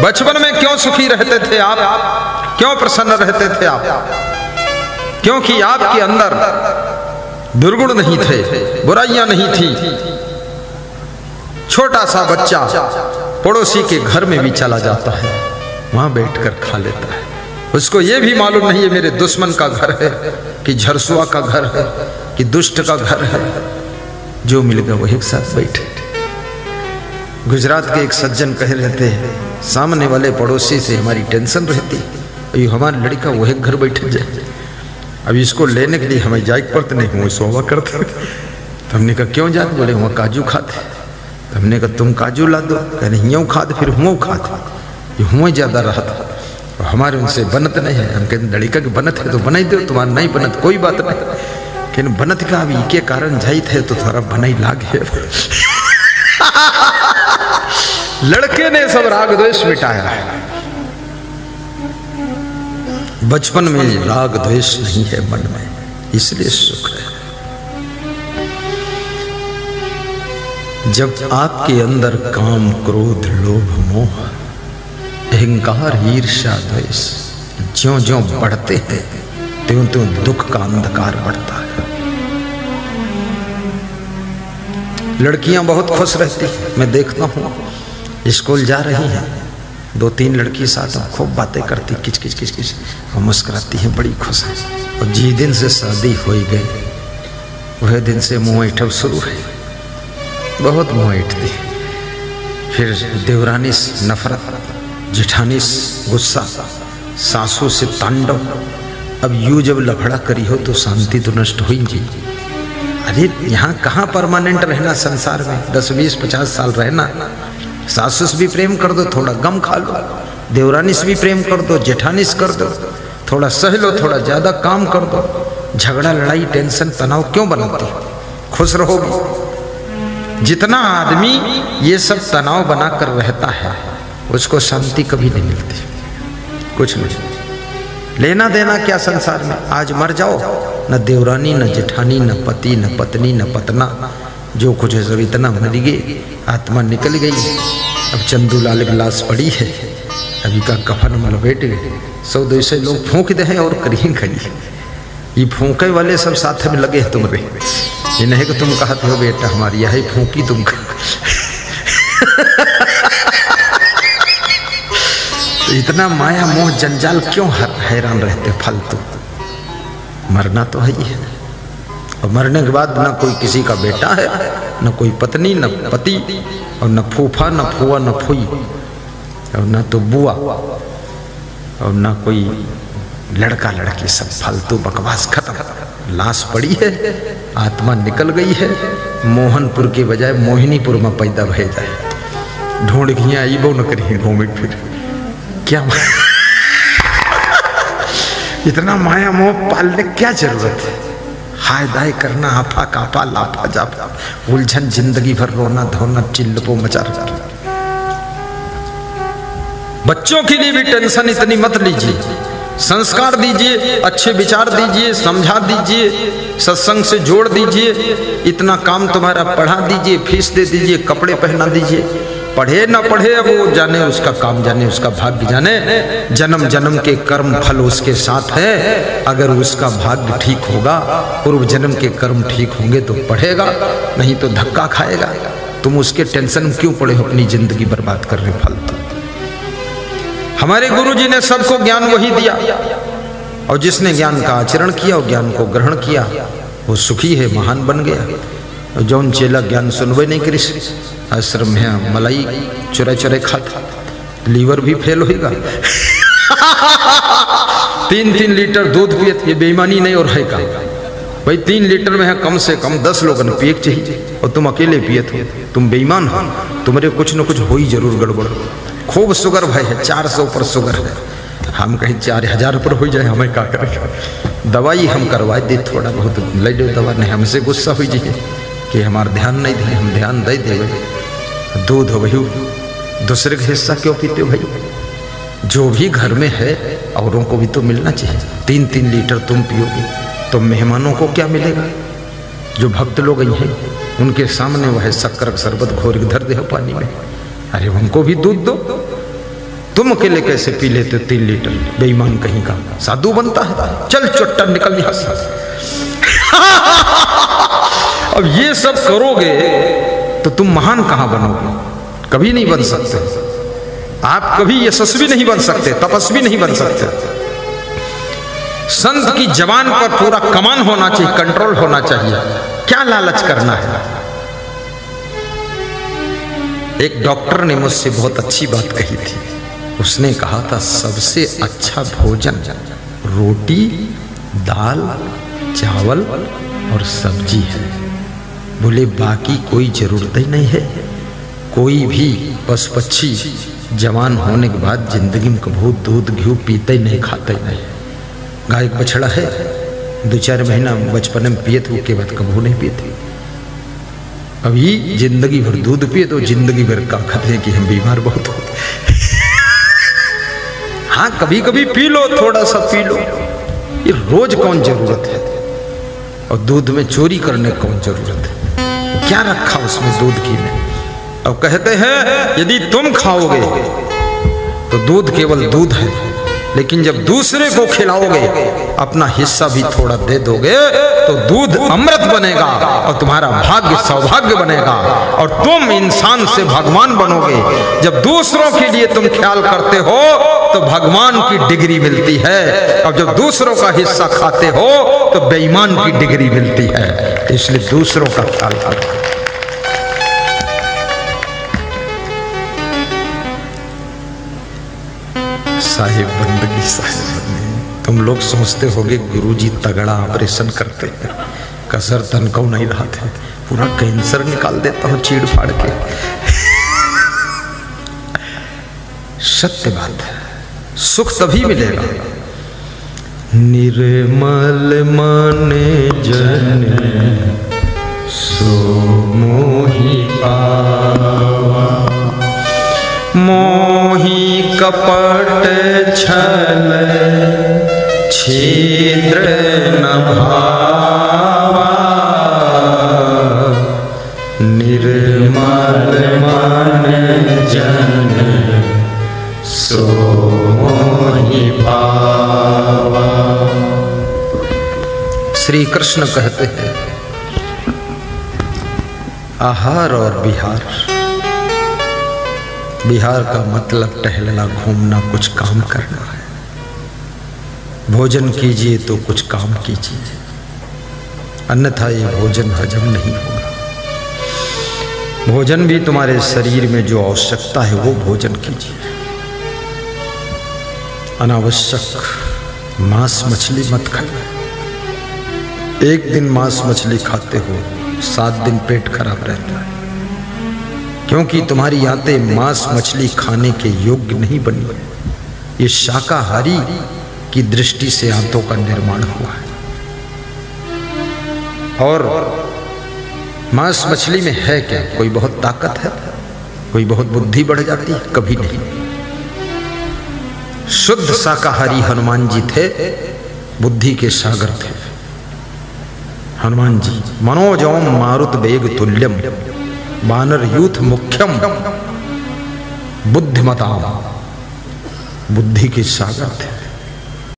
बचपन में क्यों सुखी रहते थे आप, क्यों प्रसन्न रहते थे आप? क्योंकि आपके अंदर दुर्गुण नहीं थे, बुराइयां नहीं थी। छोटा सा बच्चा पड़ोसी के घर में भी चला जाता है, वहां बैठकर खा लेता है। उसको यह भी मालूम नहीं है मेरे दुश्मन का घर है कि झरसुआ का घर है कि दुष्ट का घर है। जो मिल गया वो एक साथ बैठे। गुजरात के एक सज्जन कह रहे थे, सामने वाले पड़ोसी से हमारी टेंशन रहती, ये हमारा लड़का वो एक घर बैठे जाए, अब इसको लेने के लिए हमें जायक पड़ते नहीं, वो सोवा करते। तो हमने कहा क्यों जाते? बोले वहाँ काजू खाते। तो हमने कहा तुम काजू ला दो, कहने यूँ खाते, फिर हुआ खाते, ये हुआ ज़्यादा रहा था। और हमारे उनसे बनत नहीं है। हम कहते लड़का की बनत है तो बनाई दो, तुम्हारा नहीं बनत कोई बात नहीं, लेकिन बनत का अभी के कारण जाई थे तो थोड़ा बनाई लागे। लड़के ने सब राग द्वेष मिटाया है। बचपन में राग द्वेष नहीं है मन में, इसलिए सुख है। जब आपके अंदर काम, क्रोध, लोभ, मोह, अहंकार, ईर्ष्या, द्वेष ज्यों ज्यों बढ़ते हैं त्यों त्यों दुख का अंधकार बढ़ता है। लड़कियां बहुत खुश रहती, मैं देखता हूँ स्कूल जा रही हैं, 2-3 लड़की साथ खूब बातें करती, किच किच किच किच और मुस्कुराती हैं, बड़ी खुश है। और जिस दिन से शादी हो गई वह दिन से मुँह ऐठब शुरू है, बहुत मुँह ऐठती। फिर देवरानी से नफरत, जेठानी से गुस्सा, सासू से तांडव। अब यूँ जब लफड़ा करी हो तो शांति तो नष्ट हो ही जी। अरे यहाँ कहाँ परमानेंट रहना संसार में, 10, 20, 50 साल रहना। सासू से भी प्रेम कर दो, थोड़ा गम खा लो, देवरानी से भी प्रेम कर दो, जेठानी से कर दो, थोड़ा सह लो, थोड़ा ज्यादा काम कर दो। झगड़ा, लड़ाई, टेंशन, तनाव क्यों बनाती? खुश रहोगी। जितना आदमी ये सब तनाव बनाकर रहता है उसको शांति कभी नहीं मिलती, कुछ नहीं। लेना देना क्या संसार में? आज मर जाओ, न देवरानी, न जेठानी, न पति, न पत्नी, न पतना, जो कुछ है सब इतना मर गई, आत्मा निकल गई। अब चंदूलाल की लाश पड़ी है, अभी का कफन मल बैठ गए। 100-200 लोग फूंक दे हैं और करिए खड़ी। ये फूंके वाले सब साथ में लगे हैं तुम्हारे, ये नहीं कि तुम कहते हो बेटा हमारी यही फूंकी तुम। तो इतना माया मोह जंजाल क्यों हैरान रहते फालतू? मरना तो है ही है, और मरने के बाद ना कोई किसी का बेटा है, न कोई पत्नी, न पति, और न फूफा, न फुआ, न फुई, और न तो बुआ, और न कोई लड़का लड़की। सब फालतू बकवास खत्म। लाश पड़ी है, आत्मा निकल गई है। मोहनपुर के बजाय मोहिनीपुर में पैदा भय जाए। ढूंढ घिया आईबो न करिए घूमे फिर क्या। इतना माया मोह पालने क्या जरूरत है? हाय दाय करना, आफा कापा, लाफा जाफा, उलझन, जिंदगी भर रोना धोना, चिल्लपो मचा रखा। बच्चों के लिए भी टेंशन इतनी मत लीजिए। संस्कार दीजिए, अच्छे विचार दीजिए, समझा दीजिए, सत्संग से जोड़ दीजिए। इतना काम तुम्हारा बढ़ा दीजिए, फीस दे दीजिए, कपड़े पहना दीजिए। पढ़े ना पढ़े अब वो जाने, उसका काम जाने, उसका भाग्य जाने। जन्म जन्म के कर्म फल उसके साथ है। अगर उसका भाग्य ठीक होगा, पूर्व जन्म के कर्म ठीक होंगे तो पढ़ेगा, नहीं तो धक्का खाएगा। तुम उसके टेंशन में क्यों पड़े हो? अपनी जिंदगी बर्बाद कर रहे फालतू। हमारे गुरुजी ने सबको ज्ञान वही दिया, और जिसने ज्ञान का आचरण किया और ज्ञान को ग्रहण किया वो सुखी है, महान बन गया। और जौन चेला ज्ञान सुनवे नहीं करी, आश्रम में मलाई चुरा चुरा खाता, लीवर भी फेल होगा। 3-3 लीटर दूध पिए, ये बेईमानी नहीं और है का भाई? 3 लीटर में है कम से कम 10 लोगों ने पिए चाहिए, और तुम अकेले पिए थे, तुम बेईमान हो। तुम्हारे कुछ न कुछ हो ही जरूर गड़बड़। खूब शुगर भाई है, 400 पर शुगर है। हम कहीं 4000 पर हो जाए, हमें क्या करेंगे? दवाई हम करवा दे, थोड़ा बहुत ले दो दवा, नहीं हमसे गुस्सा हो जाइए कि हमारा ध्यान नहीं दे। हम ध्यान दे दे। दूध हो भाई, दूसरे का हिस्सा क्यों पीते हो भाई? जो भी घर में है औरों को भी तो मिलना चाहिए। 3-3 लीटर तुम पियोगे तो मेहमानों को क्या मिलेगा? जो भक्त लोग हैं उनके सामने वह शक्कर शरबत घोर धर दे पानी में, अरे उनको भी दूध दो। तुम अकेले कैसे पी लेते 3 लीटर? बेईमान कहीं का, साधु बनता है, चल चुट्टा निकल यहां से। अब ये सब करोगे तो तुम महान कहां बनोगे? कभी नहीं बन सकते आप, कभी यशस्वी नहीं बन सकते, तपस्वी नहीं बन सकते। संत की जबान पर पूरा कमान होना चाहिए, कंट्रोल होना चाहिए। क्या लालच करना है? एक डॉक्टर ने मुझसे बहुत अच्छी बात कही थी। उसने कहा था सबसे अच्छा भोजन रोटी, दाल, चावल और सब्जी है। बोले बाकी कोई जरूरत ही नहीं है। कोई भी पशु पक्षी जवान होने के बाद जिंदगी में कभी दूध घी पीते ही नहीं, खाते ही नहीं। गाय बछड़ा है 2-4 महीना बचपन में पिए थे, उसके बाद कभी नहीं पिए। अभी जिंदगी भर दूध पिए तो जिंदगी भर का कहते हैं कि हम बीमार बहुत होते। हाँ कभी कभी पी लो, थोड़ा सा पी लो, ये रोज कौन जरूरत है? और दूध में चोरी करने कौन जरूरत है? क्या रखा उसमें दूध घी में? अब कहते हैं यदि तुम खाओगे तो दूध केवल दूध है, लेकिन जब दूसरे को खिलाओगे, अपना हिस्सा भी थोड़ा दे दोगे तो दूध अमृत बनेगा और तुम्हारा भाग्य सौभाग्य बनेगा और तुम इंसान से भगवान बनोगे। जब दूसरों के लिए तुम ख्याल करते हो तो भगवान की डिग्री मिलती है, और जब दूसरों का हिस्सा खाते हो तो बेईमान की डिग्री मिलती है। इसलिए दूसरों का ख्याल करो। साहिब बंदगी, साहिब बंदगी। तुम लोग सोचते होगे गुरुजी तगड़ा ऑपरेशन करते हैं, कसर तन को नहीं रहते, पूरा कैंसर निकाल देता हूं चीड़ फाड़ के। सत्य बात है, सुख तभी मिलेगा। निर्मल मन जन सो मोहि पावा, मोहि कपट छल छिद्र न भावा, निर्मल मन जन सो मोहि पावा। श्री कृष्ण कहते हैं आहार और विहार। बिहार का मतलब टहलना, घूमना, कुछ काम करना है। भोजन कीजिए तो कुछ काम कीजिए, अन्यथा ये भोजन हजम नहीं होगा। भोजन भी तुम्हारे शरीर में जो आवश्यकता है वो भोजन कीजिए। अनावश्यक मांस मछली मत खाइए। एक दिन मांस मछली खाते हो 7 दिन पेट खराब रहता है, क्योंकि तुम्हारी आंतें मांस मछली खाने के योग्य नहीं बनी है। ये शाकाहारी की दृष्टि से आंतों का निर्माण हुआ है। और मांस मछली में है क्या? कोई बहुत ताकत है, कोई बहुत बुद्धि बढ़ जाती है? कभी नहीं। शुद्ध शाकाहारी हनुमान जी थे, बुद्धि के सागर थे। हनुमान जी मनोजोम मारुत वेग तुल्यम वानर यूथ मुख्यम बुद्धिमताम, बुद्धि के सागर थे।